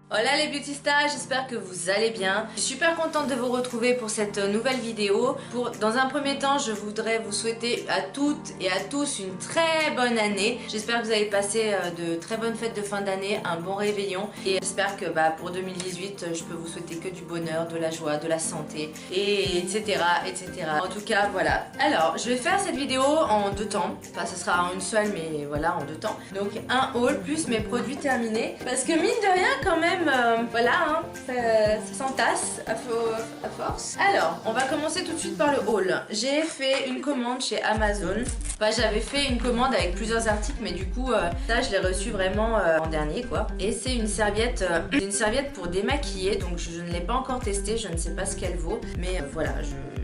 Hola les beauty stars, j'espère que vous allez bien. Je suis super contente de vous retrouver pour cette nouvelle vidéo. Dans un premier temps, je voudrais vous souhaiter à toutes et à tous une très bonne année. J'espère que vous avez passé de très bonnes fêtes de fin d'année, un bon réveillon. Et j'espère que pour 2018, je peux vous souhaiter que du bonheur, de la joie, de la santé, et etc. etc. En tout cas, voilà. Alors, je vais faire cette vidéo en deux temps. Enfin, ce sera en une seule, mais voilà, en deux temps. Donc, un haul plus mes produits terminés. Parce que mine de rien, quand même, voilà, hein, ça s'entasse à force. Alors, on va commencer tout de suite par le haul. J'ai fait une commande chez Amazon. Enfin, j'avais fait une commande avec plusieurs articles, mais du coup, ça, je l'ai reçu vraiment en dernier, quoi. Et c'est une serviette pour démaquiller. Donc, je ne l'ai pas encore testée. Je ne sais pas ce qu'elle vaut. Mais voilà,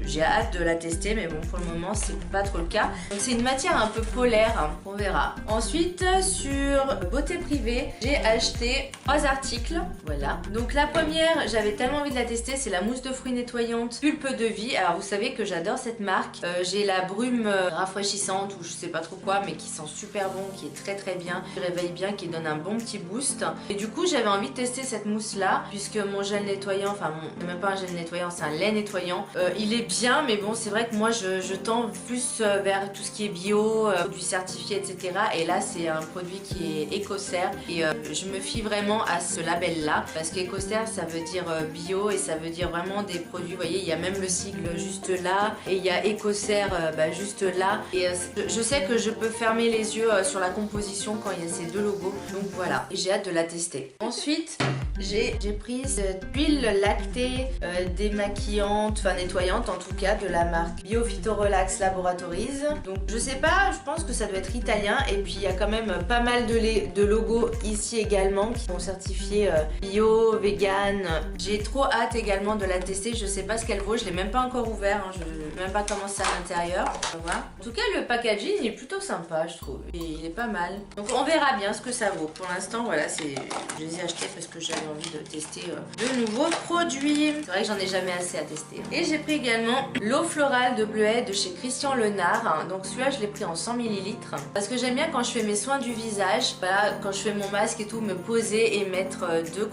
j'ai hâte de la tester. Mais bon, pour le moment, c'est pas trop le cas. Donc, c'est une matière un peu polaire. Hein, on verra. Ensuite, sur Beauté Privée, j'ai acheté 3 articles. Voilà. Donc la première, j'avais tellement envie de la tester, c'est la mousse de fruits nettoyante Pulpe de Vie. Alors vous savez que j'adore cette marque. J'ai la brume rafraîchissante ou je sais pas trop quoi, mais qui sent super bon, qui est très très bien, qui réveille bien, qui donne un bon petit boost. Et du coup j'avais envie de tester cette mousse là, puisque mon gel nettoyant, enfin même pas un gel nettoyant, c'est un lait nettoyant. Il est bien, mais bon c'est vrai que moi je tends plus vers tout ce qui est bio, produits certifiés, etc. Et là c'est un produit qui est Ecocer et je me fie vraiment à ce label là, parce qu'Ecocer ça veut dire bio et ça veut dire vraiment des produits, vous voyez, il y a même le sigle juste là et il y a Ecocer juste là et je sais que je peux fermer les yeux sur la composition quand il y a ces deux logos, donc voilà, j'ai hâte de la tester. Ensuite j'ai pris cette huile lactée démaquillante, enfin nettoyante en tout cas, de la marque Bio Phyto Relax Laboratories. Donc je sais pas, je pense que ça doit être italien et puis il y a quand même pas mal de logos ici également qui sont certifiés bio, vegan. J'ai trop hâte également de la tester, je sais pas ce qu'elle vaut, je l'ai même pas encore ouvert, hein. Je n'ai même pas commencé à l'intérieur. Voilà. En tout cas le packaging il est plutôt sympa je trouve, et il est pas mal. Donc on verra bien ce que ça vaut. Pour l'instant voilà, je les ai achetés parce que j'avais envie de tester de nouveaux produits. C'est vrai que j'en ai jamais assez à tester. Et j'ai pris également l'eau florale de bleuet de chez Christian Lenard. Donc celui-là je l'ai pris en 100 ml parce que j'aime bien quand je fais mes soins du visage, voilà, quand je fais mon masque et tout, me poser et mettre deux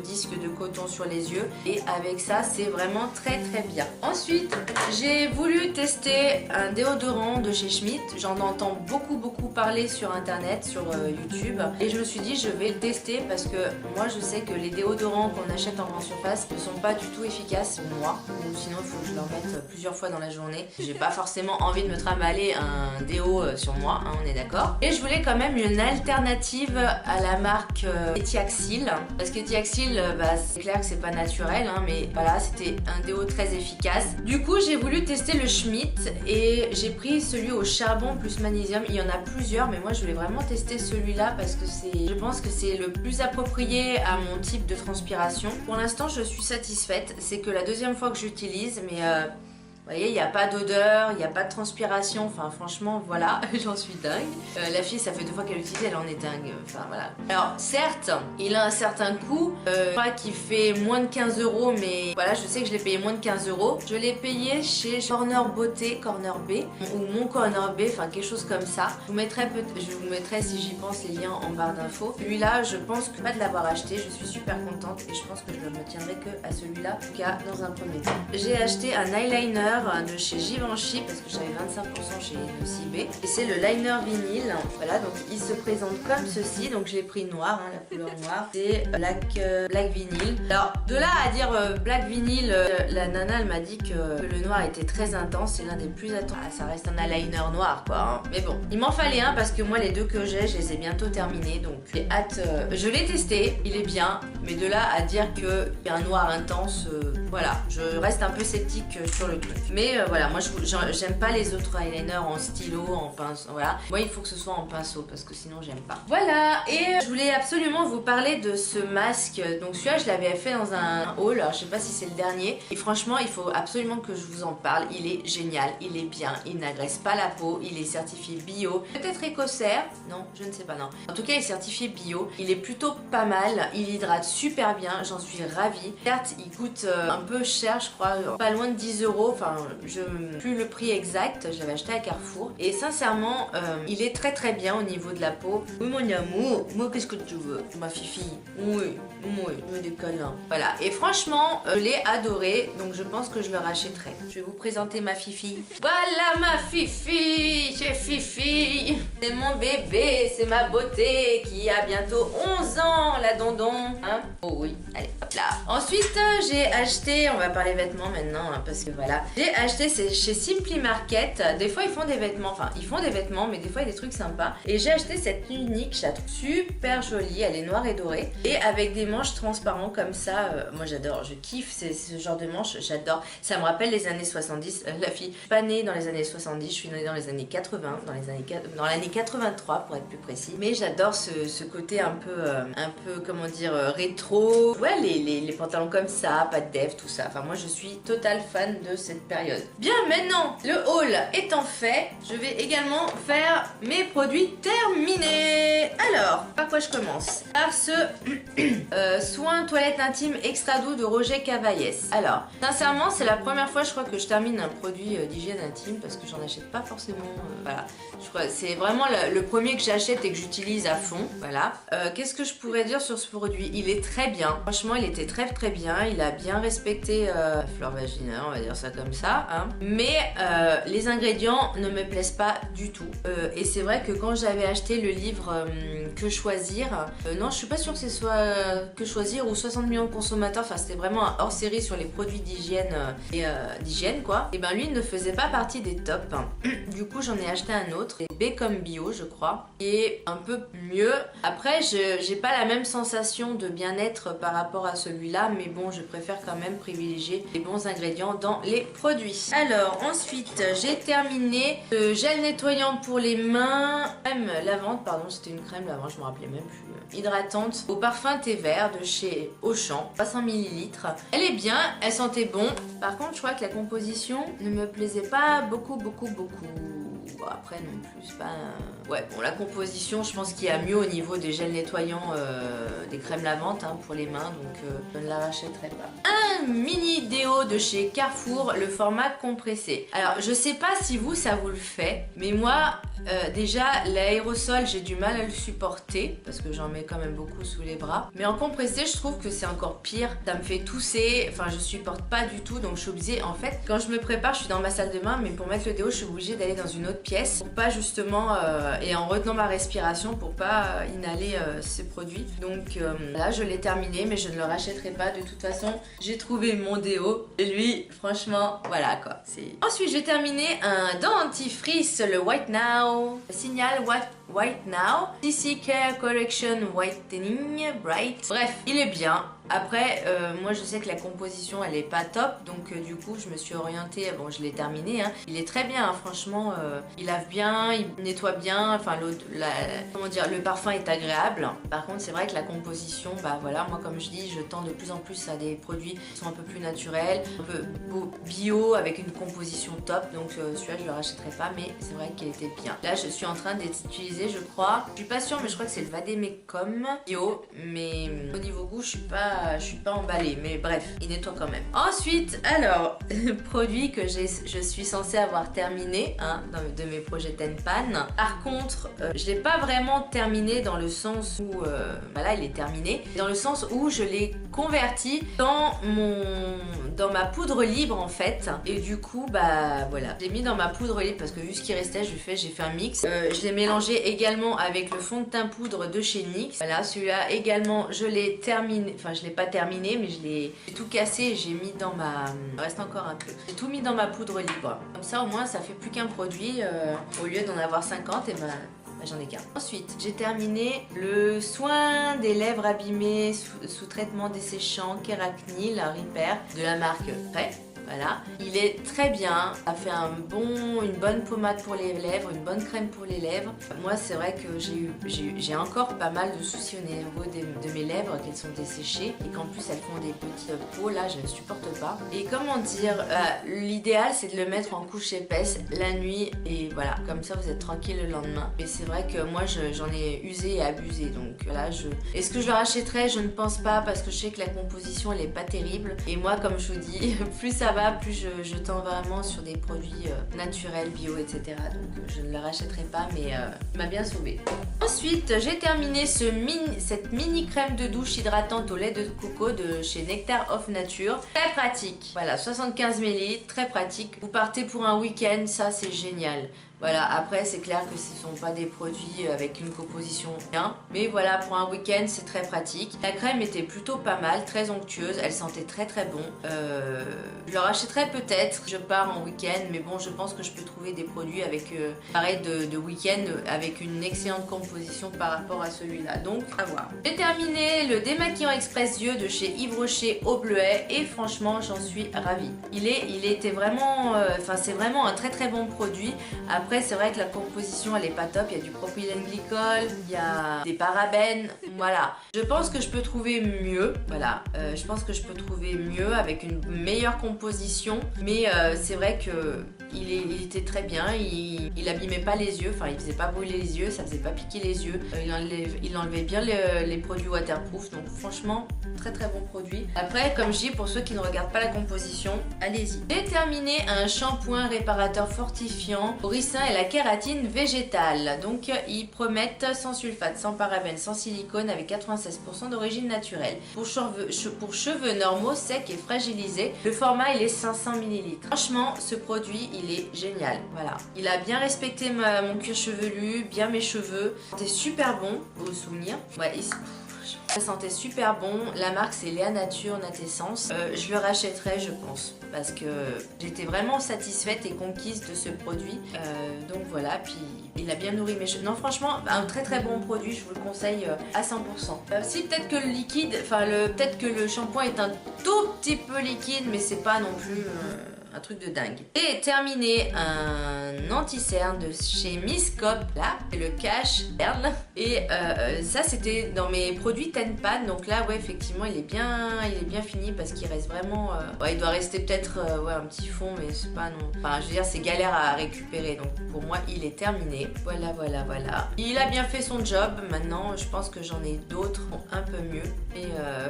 disques de coton sur les yeux, et avec ça c'est vraiment très très bien. Ensuite j'ai voulu tester un déodorant de chez Schmitt. J'en entends beaucoup parler sur internet, sur YouTube, et je me suis dit je vais le tester parce que moi je sais que les déodorants qu'on achète en grande surface ne sont pas du tout efficaces pour moi, ou sinon il faut que je leur mette plusieurs fois dans la journée. J'ai pas forcément envie de me trimballer un déo sur moi, hein, on est d'accord. Et je voulais quand même une alternative à la marque Etiaxil, parce que Etiaxil c'est clair que c'est pas naturel, hein, mais voilà, c'était un déo très efficace. Du coup j'ai voulu tester le Schmitt et j'ai pris celui au charbon plus magnésium. Il y en a plusieurs, mais moi je voulais vraiment tester celui-là parce que je pense que c'est le plus approprié à mon type de transpiration. Pour l'instant je suis satisfaite, c'est que la deuxième fois que j'utilise, mais vous voyez, il n'y a pas d'odeur, il n'y a pas de transpiration, enfin franchement voilà, j'en suis dingue. La fille, ça fait 2 fois qu'elle l'utilise, elle en est dingue, enfin voilà. Alors certes, il a un certain coût, je crois qu'il fait moins de 15 €, mais voilà, je sais que je l'ai payé moins de 15 €. Je l'ai payé chez Corner Beauté, Corner B, ou Mon Corner B, enfin quelque chose comme ça. Je vous mettrai si j'y pense les liens en barre d'infos. Celui-là, je pense que pas de l'avoir acheté, je suis super contente et je pense que je ne me tiendrai que à celui-là, en tout cas dans un premier temps. J'ai acheté un eyeliner de chez Givenchy parce que j'avais 25% chez CIB, et c'est le liner vinyle. Voilà, donc il se présente comme ceci, donc je l'ai pris noir, hein, la couleur noire, c'est black vinyl. Alors de là à dire black vinyl, la nana elle m'a dit que le noir était très intense, c'est l'un des plus attendus. Ah, ça reste un eyeliner noir quoi, hein. Mais bon, il m'en fallait un parce que moi les deux que j'ai, je les ai bientôt terminés, donc j'ai hâte. Je l'ai testé, il est bien, mais de là à dire qu'il y a un noir intense, voilà, je reste un peu sceptique sur le truc. Mais voilà, moi j'aime pas les autres eyeliners en stylo, en pinceau, voilà. Moi il faut que ce soit en pinceau parce que sinon j'aime pas. Voilà, et je voulais absolument vous parler de ce masque. Donc celui-là je l'avais fait dans un haul, alors je sais pas si c'est le dernier. Et franchement il faut absolument que je vous en parle, il est génial, il est bien, il n'agresse pas la peau, il est certifié bio. Peut-être Ecocer, non, je ne sais pas, non. En tout cas il est certifié bio, il est plutôt pas mal, il hydrate super bien, j'en suis ravie. Certes il coûte un peu cher je crois, pas loin de 10 €, enfin plus le prix exact, je l'avais acheté à Carrefour. Et sincèrement, il est très très bien au niveau de la peau. Oui mon amour, moi qu'est-ce que tu veux? Ma fifi, oui, je veux des câlins. Voilà, et franchement, je l'ai adoré, donc je pense que je le rachèterai. Je vais vous présenter ma fifi. Voilà ma fifi, c'est Fifi. C'est mon bébé, c'est ma beauté qui a bientôt 11 ans, la dondon. Hein? Oh oui, allez, hop là. Ensuite, j'ai acheté, on va parler vêtements maintenant, hein, parce que voilà. J'ai acheté, c'est chez Simply Market. Des fois, ils font des vêtements, enfin, ils font des vêtements, mais des fois, il y a des trucs sympas. Et j'ai acheté cette tunique, je la trouve super jolie. Elle est noire et dorée. Et avec des manches transparentes comme ça. Moi, j'adore, je kiffe ce genre de manches, j'adore. Ça me rappelle les années 70. La fille, je suis pas née dans les années 70, je suis née dans les années 80, dans l'année 83 pour être plus précis. Mais j'adore ce côté un peu, comment dire, rétro. Ouais, les pantalons comme ça, pas de def, tout ça. Enfin, moi, je suis total fan de cette période. Bien, maintenant, le haul étant fait, je vais également faire mes produits terminés. Alors, par quoi je commence? Par ce soin toilette intime extra doux de Roger Cavaillès. Alors, sincèrement, c'est la première fois, je crois, que je termine un produit d'hygiène intime parce que j'en achète pas forcément. Voilà, je crois c'est vraiment le premier que j'achète et que j'utilise à fond. Voilà. Qu'est-ce que je pourrais dire sur ce produit? Il est très bien. Franchement, il était très très bien. Il a bien respecté la flore vaginale, on va dire ça comme ça. Hein. Mais les ingrédients ne me plaisent pas du tout. Et c'est vrai que quand j'avais acheté le livre Que choisir, non, je suis pas sûre que ce soit Que choisir ou 60 millions de consommateurs. Enfin, c'était vraiment un hors-série sur les produits d'hygiène d'hygiène quoi. Et ben lui ne faisait pas partie des tops. Du coup, j'en ai acheté un autre, B comme bio, je crois, et un peu mieux. Après, j'ai pas la même sensation de bien-être par rapport à celui-là, mais bon, je préfère quand même privilégier les bons ingrédients dans les produits. Alors, ensuite, j'ai terminé le gel nettoyant pour les mains, crème lavante, pardon, c'était une crème lavante, je me rappelais même plus. Hydratante au parfum thé vert de chez Auchan, 300 ml. Elle est bien, elle sentait bon. Par contre, je crois que la composition ne me plaisait pas beaucoup. Bon, après non plus, pas... Ouais, bon, la composition, je pense qu'il y a mieux au niveau des gels nettoyants, des crèmes lavantes hein, pour les mains, donc je ne la rachèterai pas. Un mini déo de chez Carrefour, le format compressé. Alors, je sais pas si vous, ça vous le fait, mais moi, déjà, l'aérosol, j'ai du mal à le supporter, parce que j'en mets quand même beaucoup sous les bras. Mais en compressé, je trouve que c'est encore pire. Ça me fait tousser, enfin, je supporte pas du tout, donc je suis obligée, en fait, quand je me prépare, je suis dans ma salle de bain, mais pour mettre le déo, je suis obligée d'aller dans une autre pièce pour pas justement et en retenant ma respiration pour pas inhaler ces produits. Donc là je l'ai terminé mais je ne le rachèterai pas de toute façon. J'ai trouvé mon déo et lui franchement voilà quoi. Ensuite j'ai terminé un dentifrice, le White Now, Signal White Now, CC Care Correction Whitening Bright. Bref, il est bien. Après, moi je sais que la composition elle est pas top, donc du coup je me suis orientée, bon je l'ai terminé, hein. Il est très bien, hein, franchement, il lave bien, il nettoie bien, enfin comment dire, le parfum est agréable. Par contre c'est vrai que la composition, bah voilà, moi comme je dis, je tends de plus en plus à des produits qui sont un peu plus naturels, un peu bio, avec une composition top, donc celui-là je le rachèterai pas, mais c'est vrai qu'il était bien. Là je suis en train d'utiliser, je crois, je suis pas sûre, mais je crois que c'est le Vademecum bio, mais au niveau goût je suis pas emballée, mais bref, il nettoie quand même. Ensuite, alors, produit que je suis censée avoir terminé hein, de mes projets Tenpan. Par contre, je l'ai pas vraiment terminé dans le sens où, voilà, il est terminé, dans le sens où je l'ai converti dans ma poudre libre en fait. Et du coup, bah voilà, j'ai mis dans ma poudre libre parce que vu ce qui restait, j'ai fait un mix. Je l'ai mélangé également avec le fond de teint poudre de chez NYX. Voilà, celui-là également, je l'ai terminé, enfin je l'ai pas terminé, mais j'ai tout cassé et j'ai mis dans ma... Il reste encore un peu. J'ai tout mis dans ma poudre libre. Comme ça, au moins, ça fait plus qu'un produit. Au lieu d'en avoir 50, et ben... j'en ai qu'un. Ensuite, j'ai terminé le soin des lèvres abîmées sous traitement desséchant Keratinil Repair de la marque Prêt. Voilà, il est très bien, ça fait une bonne pommade pour les lèvres, une bonne crème pour les lèvres. Moi c'est vrai que j'ai encore pas mal de soucis au niveau de mes lèvres, qu'elles sont desséchées et qu'en plus elles font des petites peaux, là je ne supporte pas. Et comment dire, l'idéal c'est de le mettre en couche épaisse la nuit et voilà, comme ça vous êtes tranquille le lendemain. Mais c'est vrai que moi j'en ai usé et abusé, donc là est-ce que je le rachèterai? Je ne pense pas parce que je sais que la composition elle est pas terrible et moi comme je vous dis, plus ça va va, plus je tends vraiment sur des produits naturels, bio, etc. Donc je ne le rachèterai pas, mais il m'a bien sauvé. Ensuite, j'ai terminé cette mini crème de douche hydratante au lait de coco de chez Nectar of Nature. Très pratique. Voilà, 75 ml, très pratique. Vous partez pour un week-end, ça c'est génial. Voilà, après c'est clair que ce ne sont pas des produits avec une composition bien, mais voilà, pour un week-end c'est très pratique. La crème était plutôt pas mal, très onctueuse, elle sentait très très bon. Je le rachèterai peut-être, je pars en week-end, mais bon, je pense que je peux trouver des produits avec pareil de week-end avec une excellente composition par rapport à celui-là, donc à voir. J'ai terminé le démaquillant express yeux de chez Yves Rocher au bleuet et franchement j'en suis ravie. Il était vraiment, c'est vraiment un très très bon produit. Après, c'est vrai que la composition elle est pas top, il y a du propylène glycol, il y a des parabènes, voilà. Je pense que je peux trouver mieux, voilà. Je pense que je peux trouver mieux avec une meilleure composition, mais c'est vrai que il était très bien, il abîmait pas les yeux, enfin il faisait pas brûler les yeux, ça faisait pas piquer les yeux, il enlevait bien les produits waterproof, donc franchement très très bon produit. Après, comme je dis, pour ceux qui ne regardent pas la composition, allez-y. J'ai terminé un shampoing réparateur fortifiant au ricin et la kératine végétale, donc ils promettent sans sulfate, sans parabènes, sans silicone avec 96% d'origine naturelle. Pour cheveux normaux, secs et fragilisés, le format il est 500 ml. Franchement, ce produit il est génial, voilà. Il a bien respecté mon cuir chevelu, bien mes cheveux. C'était super bon, vos souvenirs. Ouais, ça sentait super bon. La marque c'est Léa Nature Natessence. Je le rachèterai je pense, parce que j'étais vraiment satisfaite et conquise de ce produit. Donc voilà, puis il a bien nourri mes cheveux. Non franchement, un très très bon produit, je vous le conseille à 100%. Si peut-être que le liquide, peut-être que le shampoing est un tout petit peu liquide, mais c'est pas non plus... un truc de dingue. J'ai terminé un anti-cerne de chez Miss Cop, là, c'est le Cash Cerne. Et ça c'était dans mes produits Tenpan, donc là ouais effectivement il est bien fini parce qu'il reste vraiment... ouais, il doit rester peut-être ouais, un petit fond, mais c'est pas non... Enfin je veux dire c'est galère à récupérer, donc pour moi il est terminé. Voilà. Il a bien fait son job, maintenant je pense que j'en ai d'autres un peu mieux. Et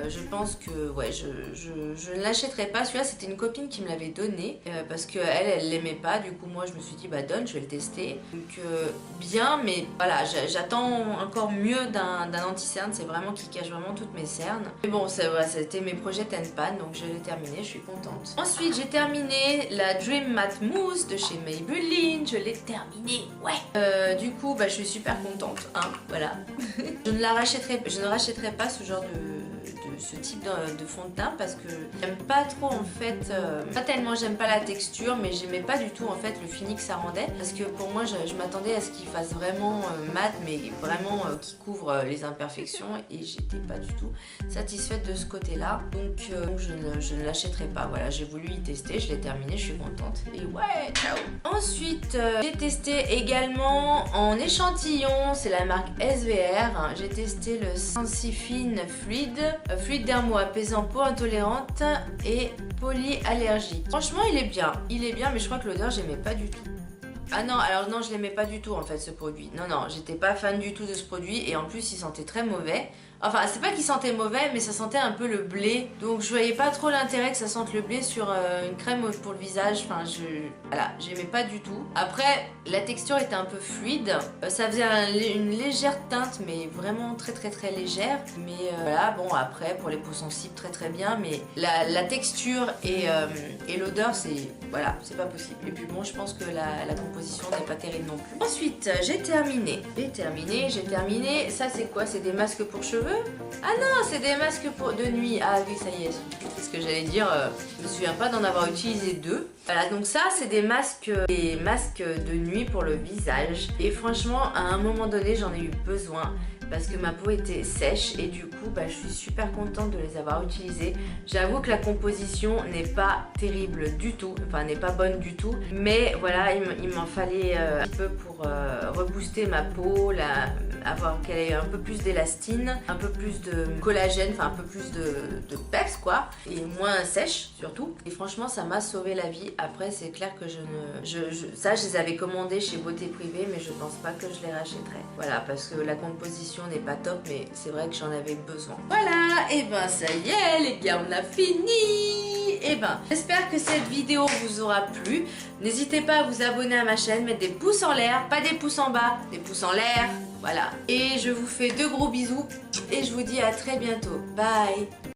je pense que ouais, je ne l'achèterai pas. Celui-là c'était une copine qui me l'avait donné. Parce qu'elle l'aimait pas, du coup moi je me suis dit bah donne, je vais le tester. Donc bien, mais voilà, j'attends encore mieux d'un anti-cerne, c'est vraiment qui cache vraiment toutes mes cernes. Mais bon, voilà, c'était mes projets Tenpan, donc je l'ai terminé, je suis contente. Ensuite j'ai terminé la Dream Matte Mousse de chez Maybelline, je l'ai terminée, ouais. Du coup bah je suis super contente, hein, voilà. je ne rachèterai pas ce genre ce type de fond de teint parce que j'aime pas trop en fait, pas tellement j'aime pas la texture, mais j'aimais pas du tout en fait le fini que ça rendait, parce que pour moi je m'attendais à ce qu'il fasse vraiment mat, mais vraiment qui couvre les imperfections, et j'étais pas du tout satisfaite de ce côté là, donc je ne l'achèterai pas. Voilà, j'ai voulu y tester, je l'ai terminé, je suis contente et ouais, ciao. Ensuite j'ai testé également en échantillon, c'est la marque SVR, hein. J'ai testé le Sensifine fluide dermo apaisant peau intolérante et polyallergique. Franchement il est bien, mais je crois que l'odeur j'aimais pas du tout. Ah non, alors non, je l'aimais pas du tout en fait ce produit. Non, j'étais pas fan du tout de ce produit, et en plus il sentait très mauvais. Enfin, c'est pas qu'il sentait mauvais, mais ça sentait un peu le blé. Donc je voyais pas trop l'intérêt que ça sente le blé sur une crème pour le visage. Enfin, voilà, j'aimais pas du tout. Après, la texture était un peu fluide. Ça faisait une légère teinte, mais vraiment très très très légère. Mais voilà, bon après, pour les peaux sensibles, très très bien. Mais la texture et l'odeur, c'est... Voilà, c'est pas possible. Et puis bon, je pense que la composition n'est pas terrible non plus. Ensuite, j'ai terminé. Ça c'est quoi? C'est des masques pour cheveux? Ah non, c'est des masques de nuit. Ah oui, ça y est, c'est ce que j'allais dire. Je me souviens pas d'en avoir utilisé deux. Voilà, donc ça c'est des masques de nuit pour le visage. Et franchement, à un moment donné, j'en ai eu besoin, parce que ma peau était sèche, et du coup bah, je suis super contente de les avoir utilisés. J'avoue que la composition n'est pas terrible du tout, enfin n'est pas bonne du tout, mais voilà, il m'en fallait un petit peu pour rebooster ma peau, avoir qu'elle ait un peu plus d'élastine, un peu plus de collagène, enfin un peu plus de peps quoi, et moins sèche surtout. Et franchement ça m'a sauvé la vie. Après c'est clair que ça je les avais commandés chez Beauté Privée, mais je pense pas que je les rachèterai. Voilà, parce que la composition n'est pas top, mais c'est vrai que j'en avais besoin. Voilà, et ben ça y est les gars, on a fini. Eh ben, j'espère que cette vidéo vous aura plu. N'hésitez pas à vous abonner à ma chaîne, mettre des pouces en l'air, pas des pouces en bas, des pouces en l'air. Voilà. Et je vous fais de gros bisous et je vous dis à très bientôt. Bye.